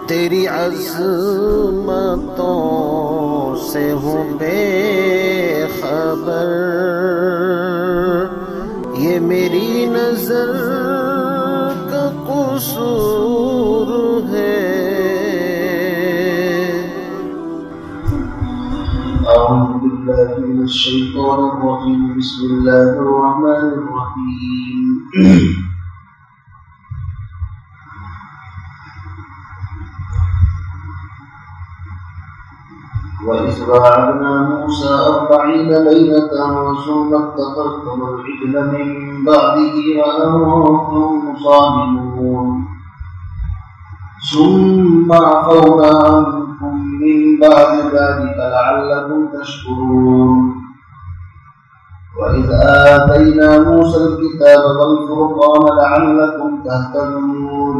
تیری عظمتوں سے ہوں بے خبر، یہ میری نظر کا قصور ہے۔ اعوذ باللہ من الشیطان الرجیم، بسم اللہ الرحمن الرحیم۔ وَإِذْ وَعَدْنَا مُوسَىٰ 40 لَيْلَةً ثُمَّ اتَّخَذْتُمُ الْعِجْلَ مِن بَعْدِهِ وَأَنتُمْ ظَالِمُونَ ثُمَّ عَفَوْنَا عَنكُم مِّن بَعْدِ ذَلِكَ لَعَلَّكُمْ تَشْكُرُونَ وَإِذْ آتَيْنَا مُوسَى الْكِتَابَ وَالْفُرْقَانَ لَعَلَّكُمْ تَهْتَدُونَ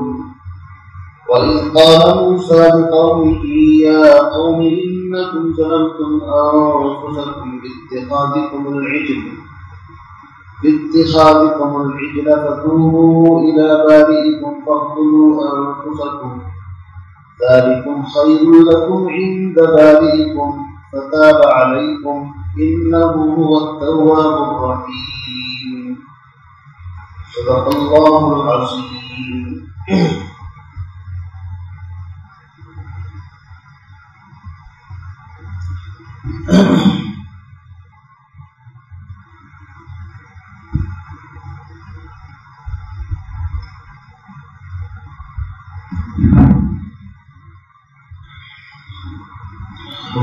وَإِذْ قَالَ مُوسَىٰ لِقَوْمِهِ يَا قَوْمِ إِنَّكُمْ ظَلَمْتُمْ أَنفُسَكُمْ بِاتِّخَاذِكُمُ الْعِجْلَ فَتُوبُوا إِلَىٰ بَارِئِكُمْ فَاقْتُلُوا أَنفُسَكُمْ ذَٰلِكُمْ خَيْرٌ لَكُمْ عِندَ بَارِئِكُمْ فَتَابَ عَلَيْكُمْ إِنَّهُ هُوَ التَّوَّابُ الرَّحِيمُ۔ صدق اللہ العظیم۔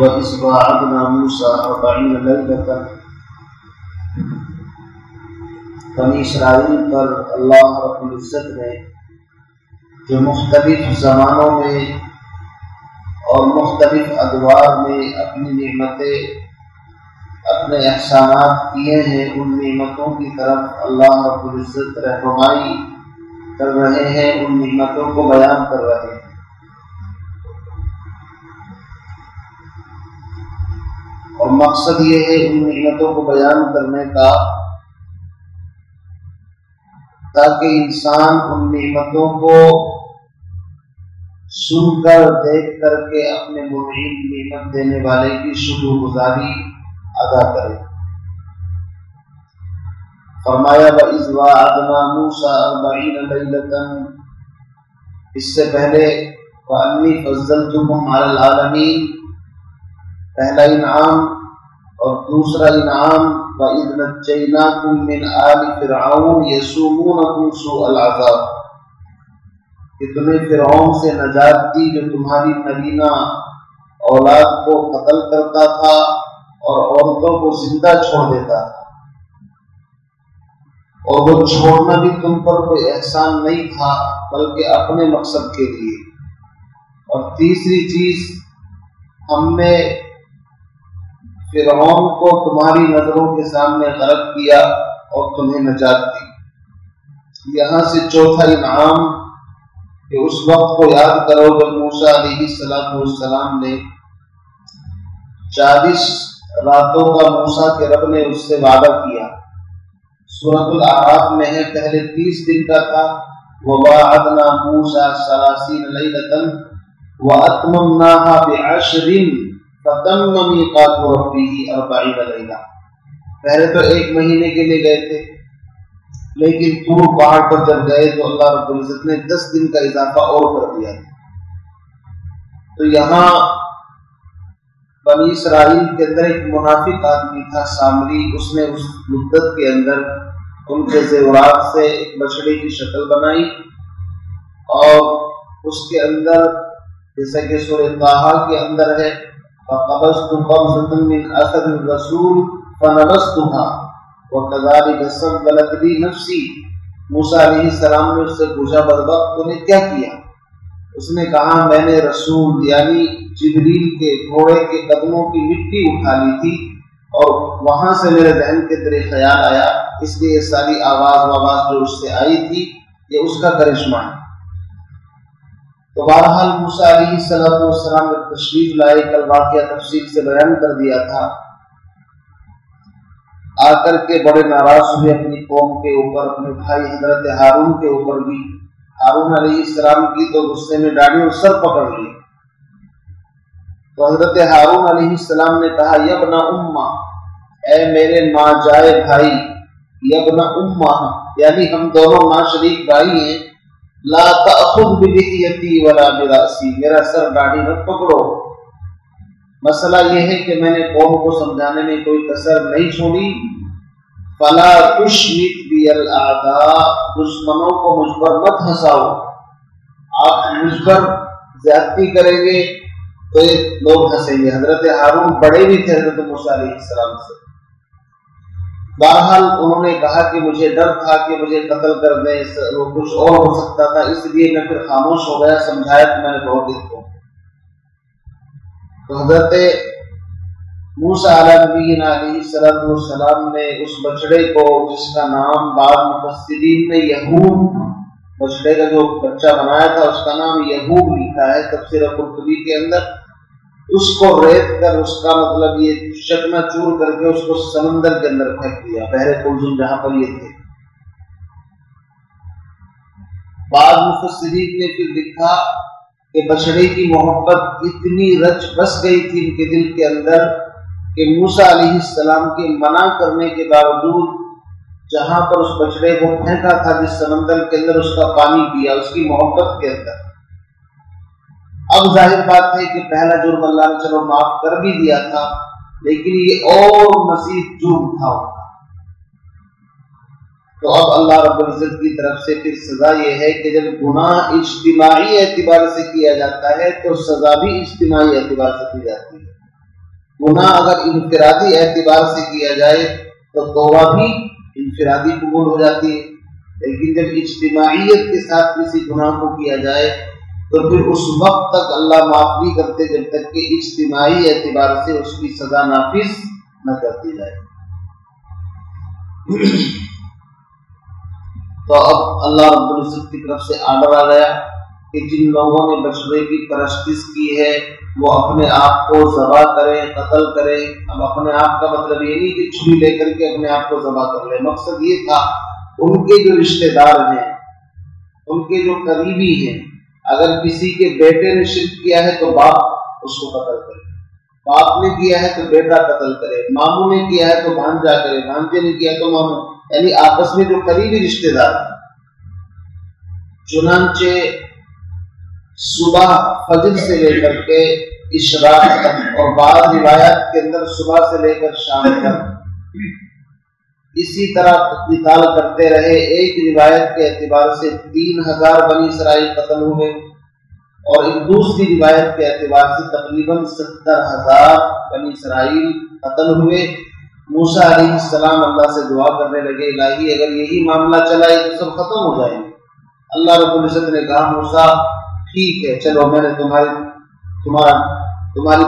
وَإِذْ وَعَدْنَا مُوسَىٰ 40 لَيْلَةً، بنی اسرائیل پر اللہ رب العزت نے جو مختلف زمانوں میں اور مختلف ادوار میں اپنی نعمتیں، اپنے احسانات کیے ہیں، ان نعمتوں کی طرف اللہ رب العزت رہنمائی کر رہے ہیں، ان نعمتوں کو بیان کر رہے ہیں۔ اور مقصد یہ ہے ان نعمتوں کو بیان کرنے کا تاکہ انسان ان نعمتوں کو سن کر، دیکھ کر کے اپنے منعم نعمت دینے والے کی شکر گزاری ادا کرے۔ فرمایا وَإِذْ وَعَدْنَا مُوسَىٰ 40 لَيْلَةً، اس سے پہلے وَأَنِّي فَضَّلْتُكُمْ عَلَى الْعَالَمِينَ، پہلا انعام، اور دوسرا انعام وَإِذْ نَجَّيْنَاكُمْ مِنْ آلِ فِرْعَوْنَ يَسُومُونَكُمْ سُوءَ الْعَذَابِ، کہ تمہیں فرعون سے نجات دی جو تمہاری نرینہ اولاد کو قتل کرتا تھا اور عورتوں کو زندہ چھوڑ دیتا تھا، اور وہ چھوڑنا بھی تم پر کوئی احسان نہیں تھا بلکہ اپنے مقصد کے لیے۔ اور تیسری چیز، ہم نے فرعون کو تمہاری نظروں کے سامنے غرق کیا اور تمہیں نجات دی۔ یہاں سے چوتھا انعام کہ اس وقت کو یاد کرو جب موسیٰ علیہ السلام نے 40 راتوں کا موسیٰ کے رب نے اس سے وعدہ کیا۔ سورۃ الاعراف میں ہے، پہلے 30 دن کا تھا، وَوَاعَدْنَا مُوسَىٰ 30 لَيْلَةً وَأَتْمَمْنَاهَا بِعَشْرٍ فَتَمَّ مِيقَاتُ رَبِّهِ 40 لَيْلَةً۔ پہلے تو 1 مہینے کے لیے گئے تھے، لیکن طور پہاڑ پر جب گئے تو اللہ رب العزت نے 10 دن کا اضافہ اور کر دیا۔ تو یہاں بنی اسرائیل کے اندر ایک منافق آدمی تھا سامری، اس نے اس مدت کے اندر ان کے زیورات سے ایک بچڑے کی شکل بنائی، اور اس کے اندر جیسا کہ سورہ طٰہٰ کے اندر ہے فَقَبَضْتُ قَبْضَةً مِّنْ أَثَرِ الرَّسُولِ فَنَبَذْتُهَا وَكَذَلِكَ سَوَّلَتْ لِي نَفْسِي۔ موسیٰ علیہ السلام نے اس سے پوچھا بدبخت تو نے کیا کیا؟ اس نے کہا میں نے رسول یعنی جبریل کے گھوڑے کے قدموں کی مٹی اٹھا لی تھی، اور وہاں سے میرے ذہن کے اندر خیال آیا، اس لیے یہ ساری آواز جو اس سے آئی تھی یہ اس کا کرشمہ ہے۔ تو بہرحال موسیٰ علیہ السلام نے تشریف لائے، کل واقعہ تفصیل سے بیان کر دیا تھا۔ آ کر کے بڑے ناراض ہوئے اپنی قوم کے اوپر، اپنے بھائی حضرت ہارون کے اوپر بھی، ہارون علیہ السلام کی تو غصے میں داڑھی اور سر پکڑ لی. تو حضرت ہارون علیہ السلام نے کہا یبن امہ، اے میرے ماں جائے بھائی، یبن امہ یعنی ہم دونوں ماں شریک بھائی ہیں، لا تأخذ بلحیتی ولا براسی، میرا سر داڑھی مت پکڑو. مسئلہ یہ ہے کہ میں نے قوم کو سمجھانے میں کوئی کسر نہیں چھوڑی. فلا تشمت بی الاعداء، دشمنوں کو مجھ پر مت ہنساؤ. آپ مجھ پر زیادتی کریں گے تو لوگ ہنسیں گے. حضرت ہارون بڑے بھی تھے حضرت موسیٰ علیہ السلام سے. بہرحال انہوں نے کہا کہ مجھے ڈر تھا کہ مجھے قتل کر دیں، وہ کچھ اور ہو سکتا تھا، اس لیے میں پھر خاموش ہو گیا. سمجھایا کہ میں نے بہت دن کو. تو حضرت موسیٰ علیہ السلام نے اس بچڑے کو، جس کا نام بعض مفسرین نے یہوب، بچڑے کا جو بچہ بنایا تھا اس کا نام یہوب لکھا ہے تفسیر قرطبی کے اندر، اس کو ریت کر، اس کا مطلب یہ چکنا چور کر کے اس کو سمندر کے اندر پھینک دیا، بحر قلزم جہاں پر یہ تھے. بعض مفسرین نے پھر لکھا کہ بچڑے کی محبت اتنی رچ بس گئی تھی ان کے دل کے اندر کہ موسیٰ علیہ السلام کے منع کرنے کے باوجود جہاں پر اس بچڑے کو پھینکا تھا، جس سمندر کے اندر، اس کا پانی پیا، اس کی محبت کے اندر. اب ظاہر بات ہے کہ پہلا جرم اللہ نے چلو معاف کر بھی دیا تھا، لیکن یہ اور مزید جرم تھا ان کا. تو اب اللہ رب العزت کی طرف سے پھر سزا یہ ہے کہ جب گناہ اجتماعی اعتبار سے کیا جاتا ہے تو سزا بھی اجتماعی اعتبار سے کی جاتی ہے. گناہ اگر انفرادی اعتبار سے کیا جائے تو توبہ بھی انفرادی قبول ہو جاتی ہے، لیکن جب اجتماعیت کے ساتھ کسی گناہ کو کیا جائے تو پھر اس وقت تک اللہ معاف نہیں کرتے جب تک کہ اجتماعی اعتبار سے اس کی سزا نافذ نہ کر دی جائے. تو اب اللہ رب العزت کی طرف سے آرڈر آ گیا کہ جن لوگوں نے بچڑے کی پرستش کی ہے وہ اپنے آپ کو ذبح کریں، قتل کریں. اب اپنے آپ کا مطلب یہ نہیں کہ چھری لے کر کے اپنے آپ کو ذبح کر لیں، مقصد یہ تھا ان کے جو رشتہ دار ہیں، ان کے جو قریبی ہیں، اگر کسی کے بیٹے نے شرک کیا ہے تو باپ اس کو قتل کرے، باپ نے کیا ہے تو بیٹا قتل کرے، ماموں نے کیا ہے تو بھانجا کرے، بھانجے نے کیا تو ماموں، یعنی آپس میں جو قریبی رشتہ دار ہیں. چنانچہ صبح فجر سے لے کر کے اشراق تک، اور بعض روایات کے اندر صبح سے لے کر شام تک اسی طرح قتال کرتے رہے. ایک روایت کے اعتبار سے 3000 بنی اسرائیل قتل ہوئے، اور ایک دوسری روایت کے اعتبار سے تقریباً 70,000 بنی اسرائیل قتل ہوئے. موسیٰ علیہ السلام اللہ سے دعا کرنے لگے، الہی اگر یہی معاملہ چلا ہے تو سب ختم ہو جائیں گے. اللہ رب العزت نے کہا موسیٰ ٹھیک ہے، چلو میں نے تمہاری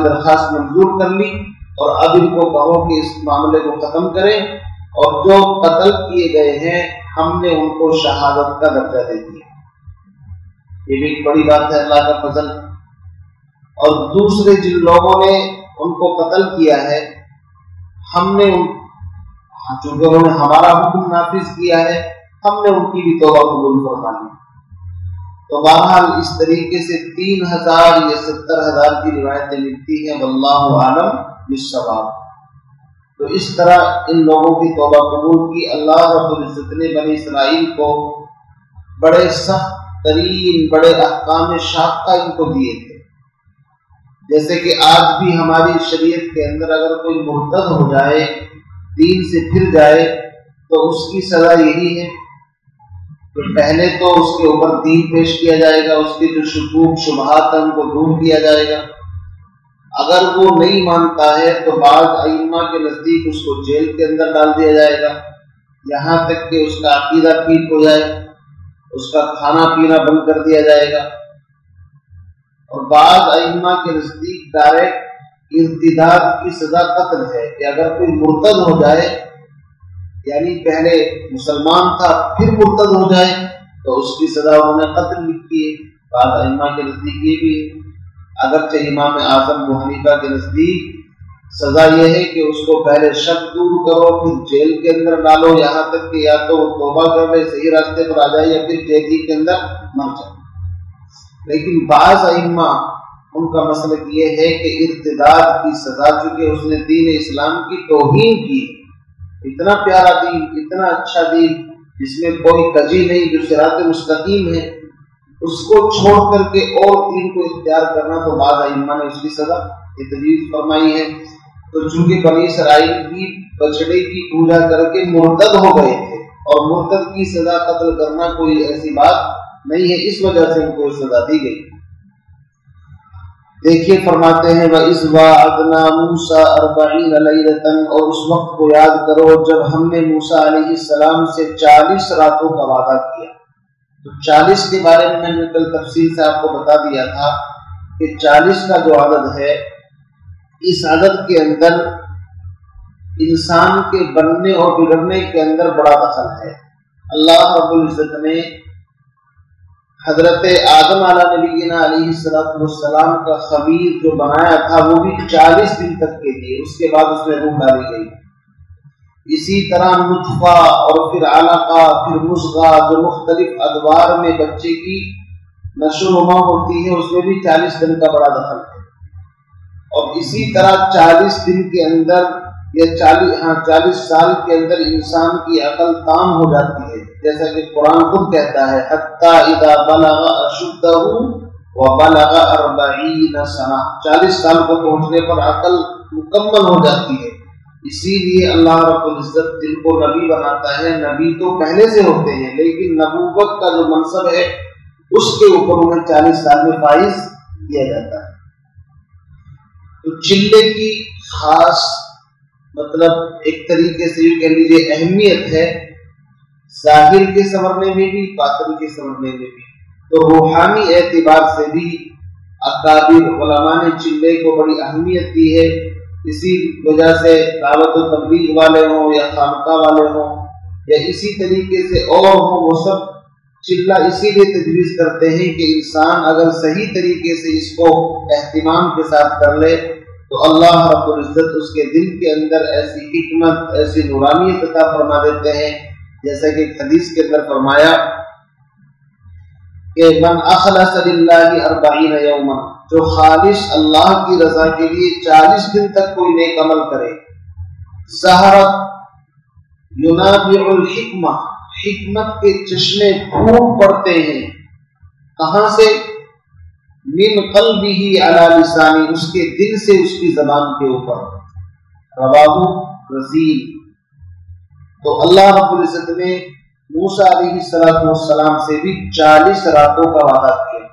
درخواست منظور کر لی، اور اب ان کو کہو کہ اس معاملے کو ختم کریں، اور جو قتل کیے گئے ہیں ہم نے ان کو شہادت کا درجہ دے دیا. یہ بھی ایک بڑی بات ہے اللہ کا فضل. اور دوسرے جن لوگوں نے ان کو قتل کیا ہے ہم نے چونکہ انہوں نے ہمارا حکم نافذ کیا ہے، ہم نے ان کی بھی توبہ قبول فرما لی. تو بہرحال اس طریقے سے 3000 یا 70,000 کی روایتیں ملتی ہیں، واللہ عالم بالصواب. تو اس طرح ان لوگوں کی توبہ قبول کی. اللہ رب العزت نے بنی اسرائیل کو بڑے سخت ترین، بڑے احکام شاقہ ان کو دیے تھے. جیسے کہ آج بھی ہماری شریعت کے اندر اگر کوئی مرتد ہو جائے، دین سے پھر جائے، تو اس کی سزا یہی ہے کہ پہلے تو اس کے اوپر دین پیش کیا جائے گا، اس کے جو شکوک شبہات ہیں ان کو دور کیا جائے گا. اگر وہ نہیں مانتا ہے تو بعض ائمہ کے نزدیک اس کو جیل کے اندر ڈال دیا جائے گا، یہاں تک کہ اس کا عقیدہ ٹھیک ہو جائے، اس کا کھانا پینا بند کر دیا جائے گا. اور بعض ائمہ کے نزدیک ڈائریکٹ ارتداد کی سزا قتل ہے، کہ اگر کوئی مرتد ہو جائے، یعنی پہلے مسلمان تھا پھر مرتد ہو جائے، تو اس کی سزا انہوں نے قتل لکھی ہے. بعض ائمہ کے نزدیک یہ بھی ہے. اگرچہ امام اعظم ابو حنیفہ کے نزدیک سزا یہ ہے کہ اس کو پہلے شک دور کرو، پھر جیل کے اندر ڈالو، یہاں تک کہ یا تو توبہ کر لے، صحیح راستے پر آ جائے، یا پھر جیل ہی کے اندر مر جائے۔ لیکن بعض ائمہ ان کا مسلک یہ ہے کہ ارتداد کی سزا، چونکہ اس نے دین اسلام کی توہین کی، اتنا پیارا دین، اتنا اچھا دین جس میں کوئی کجی نہیں، جو صراط مستقیم ہے، اس کو چھوڑ کر کے اور دین کو اختیار کرنا، تو بعض ائمہ نے اس کی سزا کی تجویز فرمائی ہے۔ تو چونکہ بنی اسرائیل بھی بچڑے کی پوجا کر کے مرتد ہو گئے تھے، اور مرتد کی سزا قتل کرنا کوئی ایسی بات نہیں ہے، اس وجہ سے ان کو سزا دی گئی۔ دیکھیے فرماتے ہیں وَإِذْ وَاعَدْنَا مُوسَىٰ 40 لَيْلَةً، اور اس وقت کو یاد کرو جب ہم نے موسیٰ علیہ السلام سے 40 راتوں کا وعدہ کیا۔ تو 40 کے بارے میں نے کل تفصیل سے آپ کو بتا دیا تھا کہ 40 کا جو عدد ہے، اس عدد کے اندر انسان کے بننے اور بگڑنے کے اندر بڑا دخل ہے۔ اللہ رب العزت نے حضرت آدم علیہ نبینا علیہ السلام کا خمیر جو بنایا تھا وہ بھی 40 دن تک کے لیے، اس کے بعد اس میں روح ڈالی گئی۔ اسی طرح نطفہ اور پھر علقہ، پھر مضغہ، جو مختلف ادوار میں بچے کی نشو و نما ہوتی ہے، اس میں بھی 40 دن کا بڑا دخل ہے۔ اور اسی طرح 40 دن کے اندر یا 40 سال کے اندر انسان کی عقل تام ہو جاتی ہے، جیسا کہ قرآن خود کہتا ہے حتی اذا بلغ اشدہ وبلغ 40 سنہ، 40 سال کو پہنچنے پر عقل مکمل ہو جاتی ہے۔ اسی لیے اللہ رب العزت جن کو نبی بناتا ہے، نبی تو پہلے سے ہوتے ہیں، لیکن نبوت کا جو منصب ہے اس کے اوپر انہیں 40 سال میں فائز کیا جاتا ہے۔ تو چلے کی خاص مطلب ایک طریقے سے یہ کہہ لیجیے اہمیت ہے، ظاہر کے سنورنے میں بھی، باطن کے سنورنے میں بھی۔ تو روحانی اعتبار سے بھی اکابر علماء نے چلے کو بڑی اہمیت دی ہے۔ اسی وجہ سے دعوت و تبلیغ والے ہوں یا خانقاہ والے ہوں یا اسی طریقے سے اور ہوں، وہ سب چلہ اسی لیے تجویز کرتے ہیں کہ انسان اگر صحیح طریقے سے اس کو اہتمام کے ساتھ کر لے تو اللہ رب العزت اس کے دل کے اندر ایسی حکمت، ایسی نورانیت عطا فرما دیتے ہیں، جیسا کہ حدیث کے اندر فرمایا کہ من اخلص للہ 40 یوما، جو خالص اللہ کی رضا کے لیے 40 دن تک کوئی نیک عمل کرے، ظہرت ینابع الحکمہ، حکمت کے چشمے پھوٹ پڑتے ہیں، کہاں سے؟ من قلبہ علی لسانی، اس کے دل سے اس کی زبان کے اوپر، رواہ رزیل۔ تو اللہ رب العزت نے موسیٰ علیہ السلام سے بھی 40 راتوں کا وعدہ کیا۔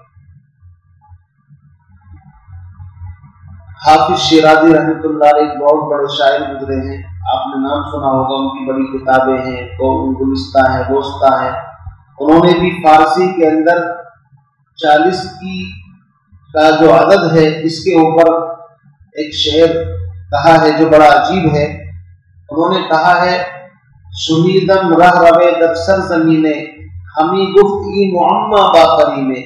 حافظ شیرازی رحمۃ اللہ علیہ ایک بہت بڑے شاعر گزرے ہیں، آپ نے نام سنا ہوگا، ان کی بڑی کتابیں ہیں، گلستہ ہے، بوستہ ہے۔ انہوں نے بھی فارسی کے اندر 40 کا جو عدد ہے اس کے اوپر ایک شعر کہا ہے جو بڑا عجیب ہے۔ انہوں نے کہا ہے شنیدم رہ روے در سر زمینے، ہمیں گفت ای معمہ باقری میں،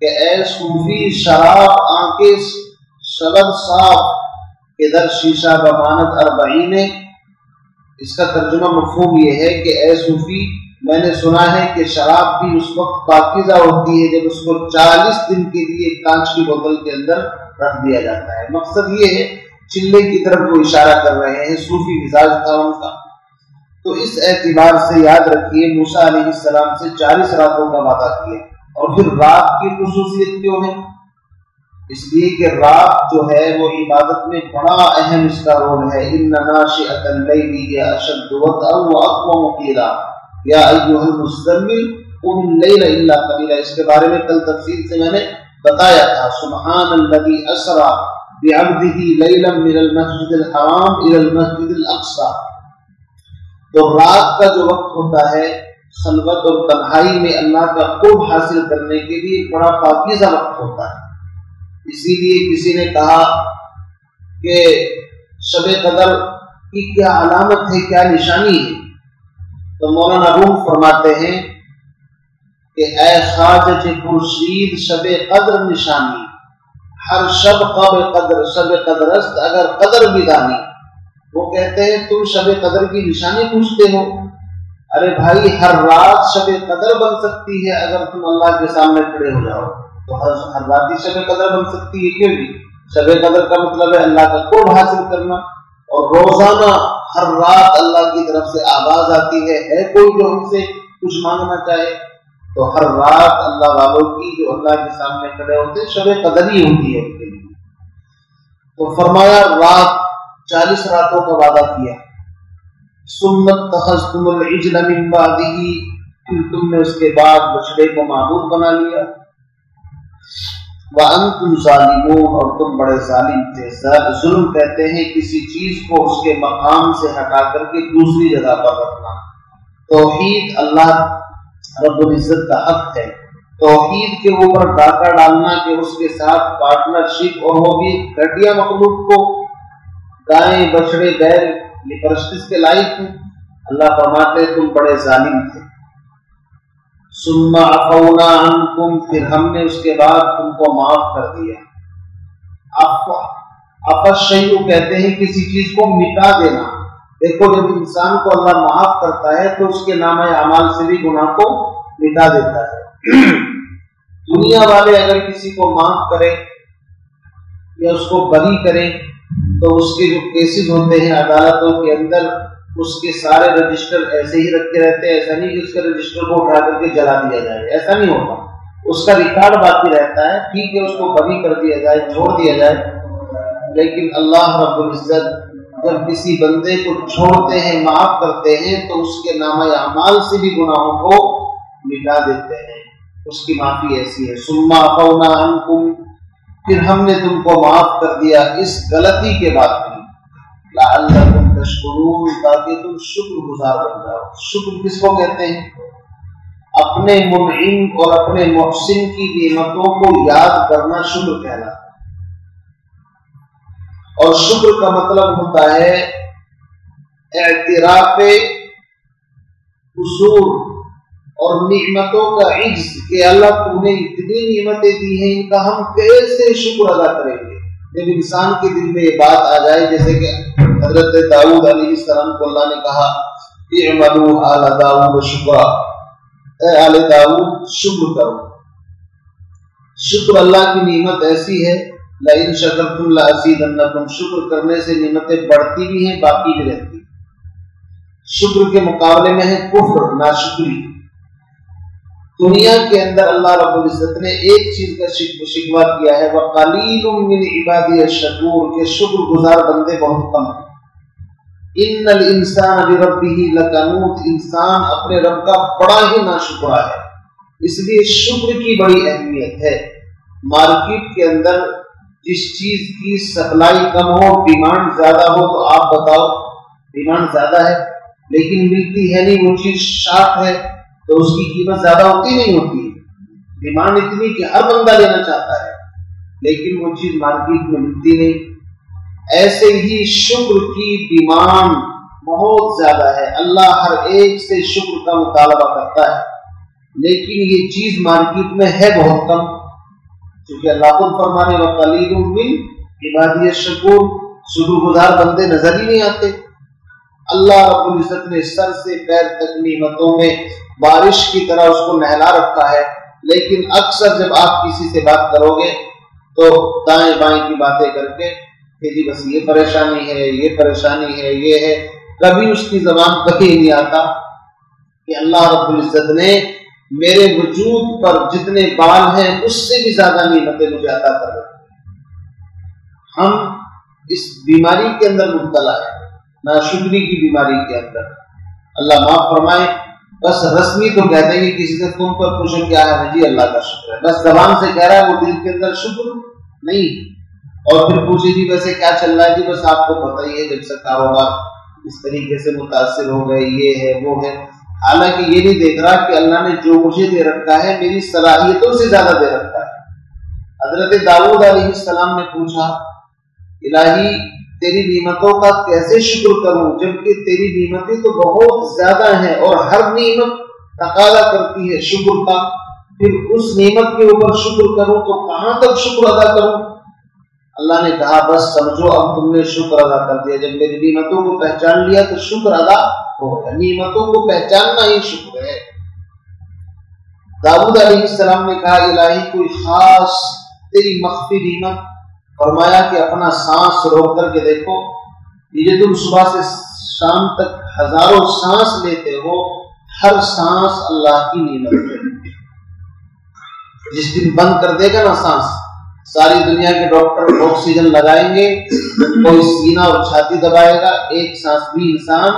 کہ اے صوفی شراب آنکھیں شبد صاف کہ در شیشہ بمانت 40۔ اس کا ترجمہ مفہوم یہ ہے کہ اے صوفی، میں نے سنا ہے کہ شراب بھی اس وقت پاکیزہ ہوتی ہے جب اس کو 40 دن کے لیے کانچ کی بوتل کے اندر رکھ دیا جاتا ہے۔ مقصد یہ ہے، چلے کی طرف وہ اشارہ کر رہے ہیں، صوفی مزاج تھا ان کا۔ تو اس اعتبار سے یاد رکھیے موسیٰ علیہ السلام سے 40 راتوں کا وعدہ کیا۔ اور پھر رات کی خصوصیت کیوں ہے؟ اس لیے کہ رات جو ہے وہ عبادت میں بڑا اہم اس کا رول ہے۔ ان ناشئۃ اللیل ہی اشد وطئا واقوم قیلا یا ایھا المزمل قم اللیل الا قلیلا۔ اس کے بارے میں کل تفصیل سے میں نے بتایا تھا۔ سبحان الذی اسری بعبدہ لیلا من المسجد الحرام الی المسجد الاقصی۔ تو رات کا جو وقت ہوتا ہے خلوت اور تنہائی میں اللہ کا قرب حاصل کرنے کے لیے بڑا پاکیزہ وقت ہوتا ہے۔ اسی لیے کسی نے کہا کہ شب قدر کی کیا علامت ہے، کیا نشانی ہے؟ تو مولانا روم فرماتے ہیں کہ اے خواجہ خورشید، شب قدر نشانی ہر شب شب قدر است اگر قدر بھی دانی. وہ کہتے ہیں تم شب قدر کی نشانی پوچھتے ہو. ارے بھائی ہر رات شب قدر بن سکتی ہے اگر تم اللہ کے سامنے کھڑے ہو جاؤ تو ہر رات ہی شب قدر بن سکتی ہے. کیوں نہیں؟ شب قدر کا مطلب ہے اللہ کا قرب حاصل کرنا، اور روزانہ ہر رات اللہ کی طرف سے آواز آتی ہے کوئی جو ہم سے کچھ مانگنا چاہے، تو ہر رات اللہ والوں کی جو اللہ کے سامنے کھڑے ہوتے ہیں شب قدر ہی ہوتی ہے ان کے لیے. تو فرمایا رات 40 راتوں کا وعدہ کیا. سنت تخذتم العجل من بعدہ، پھر تم نے اس کے بعد بچڑے کو معبود بنا لیا. وَأَنْتُمْ ظَالِمُونَ، اور تم بڑے ظالم تھے. ظلم کہتے ہیں کسی چیز کو اس کے مقام سے ہٹا کر کے دوسری جگہ پر رکھنا. توحید اللہ رب العزت کا حق ہے. توحید کے اوپر ڈاکہ ڈالنا کہ اس کے ساتھ پارٹنرشپ، اور وہ بھی گھٹیا مخلوق کو، گائے بچڑے بیل یہ پرستش کے لائق ہیں. اللہ فرماتے تم بڑے ظالم تھے. ثم عفونا عنکم، پھر ہم نے اس کے بعد تم کو معاف کر دیا. الشیء کہتے ہیں کسی چیز کو مٹا دینا. دیکھو جب انسان کو اللہ معاف کرتا ہے تو اس کے نامہ اعمال سے بھی گناہ کو مٹا دیتا ہے. دنیا والے اگر کسی کو معاف کرے یا اس کو بری کرے تو اس کے جو کیسز ہوتے ہیں عدالتوں کے اندر، اس کے سارے رجسٹر ایسے ہی رکھتے رہتے ہیں. ایسا نہیں کہ اس کے رجسٹر کو اٹھا کر کے جلا دیا جائے، ایسا نہیں ہوتا. اس کا ریکارڈ باقی رہتا ہے. ٹھیک ہے اس کو بری کر دیا جائے، چھوڑ دیا جائے، لیکن اللہ رب العزت جب کسی بندے کو چھوڑتے ہیں، معاف کرتے ہیں، تو اس کے نامہ اعمال سے بھی گناہوں کو مٹا دیتے ہیں. اس کی معافی ایسی ہے. ثم عفونا عنکم، پھر ہم نے تم کو معاف کر دیا اس غلطی کے بعد بھی. لعلکم تشکرون، تاکہ تم شکر گزار بن جاؤ. شکر کس کو کہتے ہیں؟ اپنے منعم اور اپنے محسن کی نعمتوں کو یاد کرنا شکر کہلاتا ہے. اور شکر کا مطلب ہوتا ہے اعتراف قصور اور نعمتوں کا عجز کہ اللہ تم نے اتنی نعمتیں دی ہیں، ان کا ہم کیسے شکر ادا کریں گے. جب انسان کے دل میں یہ بات آ جائے، جیسے کہ حضرت داؤد علیہ السلام کو اللہ نے کہا اعملوا آل داؤد شکرا، اے آل داؤد شکر کرو. شکر اللہ کی نعمت ایسی ہے لئن شکرتم لازیدنکم، شکر کرنے سے نعمتیں بڑھتی بھی ہیں باقی بھی رہتی. شکر کے مقابلے میں ہے کفر، ناشکری. دنیا کے اندر اللہ رب العزت نے ایک چیز کا شکوہ کیا ہے، وَقَلِيلٌ مِّنْ عِبَادِيَ الشَّكُورُ، کہ شکر گزار بندے بہت کم ہیں. إِنَّ الْإِنسَانَ بِرَبِّهِ لَكَنُودٌ، انسان اپنے رب کا بڑا ہی ناشکرا ہے. اس لیے شکر کی بڑی اہمیت ہے. مارکیٹ کے اندر جس چیز کی سپلائی کم ہو، ڈیمانڈ زیادہ ہو، تو آپ بتاؤ ڈیمانڈ زیادہ ہے لیکن ملتی ہے نہیں، وہ چیز شارٹ ہے تو اس کی قیمت زیادہ ہوتی نہیں ہوتی. ڈیمانڈ اتنی کہ ہر بندہ لینا چاہتا ہے لیکن وہ چیز مارکیٹ میں ملتی نہیں. ایسے ہی شکر کی ڈیمانڈ بہت زیادہ ہے. اللہ ہر ایک سے شکر کا مطالبہ کرتا ہے لیکن یہ چیز مارکیٹ میں ہے بہت کم، کیونکہ اللہ خود فرمانے وَقَلِيلٌ مِّنْ عِبَادِيَ الشَّكُورُ، شکر گزار بندے نظر ہی نہیں آتے. اللہ رب العزت نے سر سے پیر تک نعمتوں میں بارش کی طرح اس کو نہلا رکھا ہے، لیکن اکثر جب آپ کسی سے بات کرو گے تو دائیں بائیں کی باتیں کر کے کہ جی بس یہ پریشانی ہے، یہ پریشانی ہے، یہ ہے. کبھی اس کی زبان پہ ہی نہیں آتا کہ اللہ رب العزت نے میرے وجود پر جتنے بال ہیں اس سے بھی زیادہ نعمتیں مجھے عطا کر رہی ہیں. ہم اس بیماری کے اندر مبتلا ہے، ناشکری کی بیماری کے اندر. اللہ معاف فرمائے. بس رسمی تو کہتے ہیں کہ کسی سے تم پر پوچھو کیا ہے، جی اللہ کا شکر ہے، بس زبان سے کہہ رہا ہے، وہ دل کے اندر شکر نہیں. اور پھر پوچھے جی ویسے کیا چل رہا ہے، جی بس آپ کو پتہ ہی ہے جب سے کاروبار اس طریقے سے متاثر ہو گئے، یہ ہے وہ ہے. حالانکہ یہ نہیں دیکھ رہا کہ اللہ نے جو مجھے دے رکھا ہے میری صلاحیتوں سے زیادہ دے رکھا ہے. حضرت داؤد علیہ السلام نے پوچھا الہی تیری نعمتوں کا کیسے شکر کروں جبکہ تیری نعمتیں تو بہت زیادہ ہیں اور ہر نعمت تقاضا کرتی ہے شکر کا. پھر اس نعمت کے اوپر شکر کروں تو کہاں تک شکر ادا کروں. اللہ نے کہا بس سمجھو اب تم نے شکر ادا کر دیا، جب میری نعمتوں کو پہچان لیا تو شکر ادا ہو گیا۔ نعمتوں کو پہچاننا ہی شکر ہے۔ داؤد علیہ السلام نے کہا الہی کوئی خاص تیری مخفی نعمت؟ فرمایا کہ اپنا سانس روک کر کے دیکھو، یہ تم صبح سے شام تک ہزاروں سانس لیتے ہو، ہر سانس اللہ کی نعمت ہے۔ جس دن بند کر دے گا نا سانس، ساری دنیا کے ڈاکٹر آکسیجن لگائیں گے، کوئی سینہ اور چھاتی دبائے گا، ایک سانس بھی انسان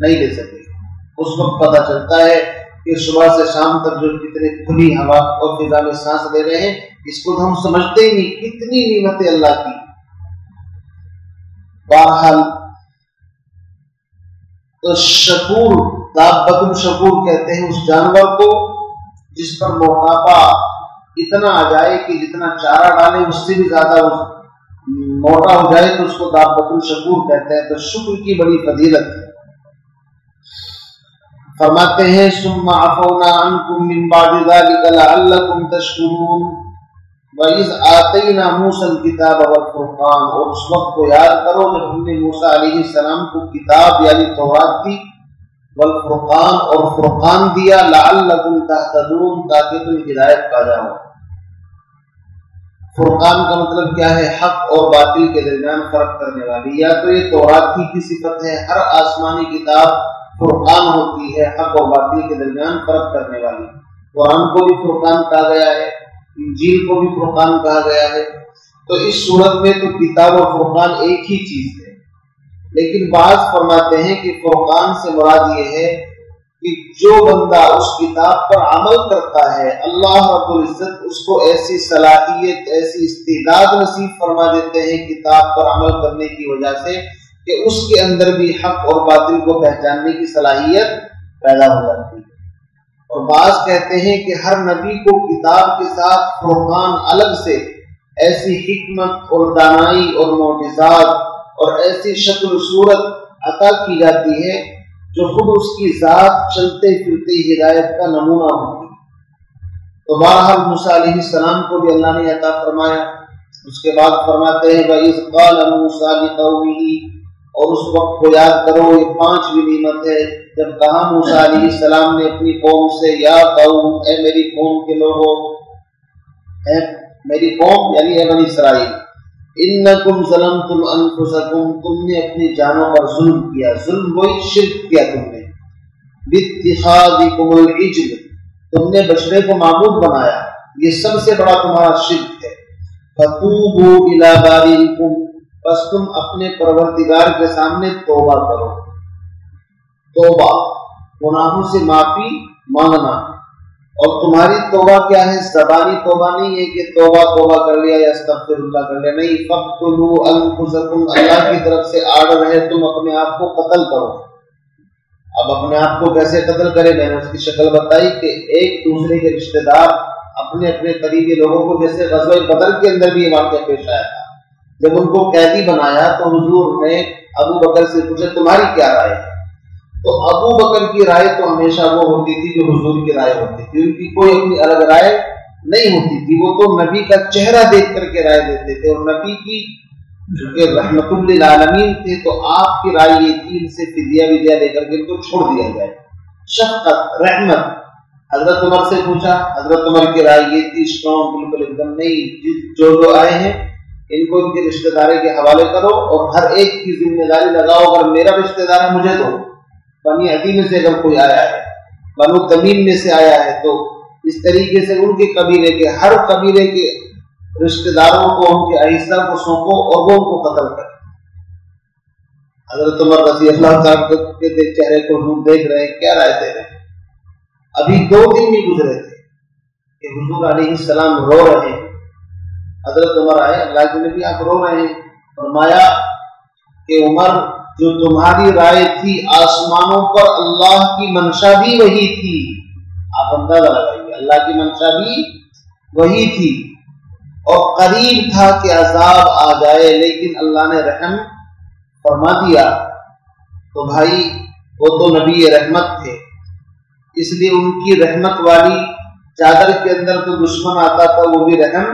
نہیں لے سکے گا۔ اس وقت پتہ چلتا ہے کہ صبح سے شام تک جو کتنے کھلی ہوا اور فضا میں سانس لے رہے ہیں، اس کو تو ہم سمجھتے ہی نہیں، کتنی نعمتیں اللہ کی۔ بہرحال تو شکور، دابۃ الشکور کہتے ہیں اس جانور کو جس پر موٹاپا اتنا آ جائے کہ جتنا چارہ ڈالے اس سے بھی زیادہ موٹا ہو جائے، تو اس کو دابۃ الشکور کہتے ہیں۔ تو شکر کی بڑی فضیلت ہے۔ فرماتے ہیں ثم عفونا عنکم من بعد ذلک لعلکم تشکرون وَإِذْ آتَيْنَا مُوسَى الْكِتَابَ وَالْفُرْقَانَ، اور اس وقت کو یاد کرو جب ہم نے موسیٰ علیہ السلام کو کتاب یعنی تورات دی، والفرقان اور فرقان دیا، لعلکم تہتدون تاکہ تم ہدایت پا جاؤ۔ فرقان کا مطلب کیا ہے؟ حق اور باطل کے درمیان فرق کرنے والی، یا تو یہ تورات کی صفت ہے، ہر آسمانی کتاب فرقان ہوتی ہے، حق اور باطل کے درمیان فرق کرنے والی۔ قرآن کو بھی فرقان کہا گیا ہے، انجیل کو بھی فرقان کہا گیا ہے۔ تو اس صورت میں تو کتاب و فرقان ایک ہی چیز ہے، لیکن بعض فرماتے ہیں کہ فرقان سے مراد یہ ہے کہ جو بندہ اس کتاب پر عمل کرتا ہے، اللہ رب العزت اس کو ایسی صلاحیت، ایسی استعداد نصیب فرما دیتے ہیں کتاب پر عمل کرنے کی وجہ سے کہ اس کے اندر بھی حق اور باطل کو پہچاننے کی صلاحیت پیدا ہو جاتی ہے۔ اور بعض کہتے ہیں کہ ہر نبی کو کتاب کے ساتھ فرقان الگ سے ایسی حکمت اور دانائی اور معجزات اور ایسی شکل و صورت عطا کی جاتی ہے جو خود اس کی ذات چلتے پھرتے ہدایت کا نمونہ ہوتی ہے۔ تو بہرحال موسیٰ علیہ السلام کو بھی اللہ نے عطا فرمایا۔ اس کے بعد فرماتے ہیں وَإِذْ قَالَ مُوسَىٰ لِقَوْمِهِ، اور اس وقت کو یاد کرو، یہ پانچویں نعمت ہے جب کہا موسیٰ علیہ السلام نے اپنی قوم سے، یا قوم، اے میری قوم کے لوگوں، اے میری قوم یعنی اے بنی اسرائیل، انکم ظلمتم انفسکم، تم نے اپنی جانوں پر ظلم کیا، ظلم وہی شرک کیا تم نے، باتخاذکم العجل، تم نے بچڑے کو معبود بنایا، یہ سب سے بڑا تمہارا شرک ہے۔ فتوبوا الی باریکم، بس تم اپنے پروردگار کے سامنے توبہ کرو۔ توبہ گناہوں سے معافی مانگنا، اور تمہاری توبہ کیا ہے؟ زبانی توبہ نہیں ہے کہ توبہ توبہ کر لیا یا استغفر اللہ کر لیا، نہیں، فقتلوا انفسکم، اللہ کی طرف سے آرڈر ہے تم اپنے آپ کو قتل کرو۔ اب اپنے آپ کو کیسے قتل کرے؟ میں نے اس کی شکل بتائی کہ ایک دوسرے کے رشتہ دار اپنے اپنے قریبی لوگوں کو، جیسے غزوہ بدر کے اندر بھی یہ واقعہ پیش آیا تھا، جب ان کو قیدی بنایا تو حضور نے ابو بکر سے پوچھا تمہاری کیا رائے ہے؟ تو ابو بکر کی رائے تو ہمیشہ وہ ہوتی تھی جو حضور کی رائے ہوتی تھی، ان کی کوئی اپنی الگ رائے نہیں ہوتی تھی، وہ تو نبی کا چہرہ دیکھ کر کے رائے دیتے تھے، اور نبی کی جو کہ رحمت للعالمین تھے تو آپ کی رائے یہ تھی ان سے فدیہ ودیہ لے کر کے ان کو چھوڑ دیا جائے۔ شفقت، رحمت۔ حضرت عمر سے پوچھا، حضرت عمر کی رائے یہ تھی اسٹرانگ، بالکل ایک دم نہیں، جو آئے ہیں ان کو ان کے رشتہ داری کے حوالے کرو اور ہر ایک کی ذمہ داری لگاؤ، اگر میرا رشتہ دار ہے مجھے دو، بنی عدی میں سے اگر کوئی آیا ہے، بنو تمیم میں سے آیا ہے، تو اس طریقے سے ان کے قبیلے کے، ہر قبیلے کے رشتہ داروں کو ان کے اعزہ کو سونپو اور وہ ان کو قتل کرے۔ حضرت عمر رضی اللہ تعالیٰ کے چہرے کو حضور دیکھ رہے ہیں، کیا رائے دے رہے ہیں؟ ابھی 2 دن نہیں گزرے تھے کہ حضور علیہ السلام رو رہے ہیں۔ حضرت عمر آئے، اللہ کے نبی آپ رو رہے ہیں؟ فرمایا کہ عمر، جو تمہاری رائے تھی آسمانوں پر اللہ کی منشا بھی وہی تھی، آپ اندازہ لگائیے، اللہ کی منشا بھی وہی تھی، اور قریب تھا کہ عذاب آ جائے، لیکن اللہ نے رحم فرما دیا۔ تو بھائی وہ تو نبی رحمت تھے، اس لیے ان کی رحمت والی چادر کے اندر تو دشمن آتا تھا وہ بھی رحم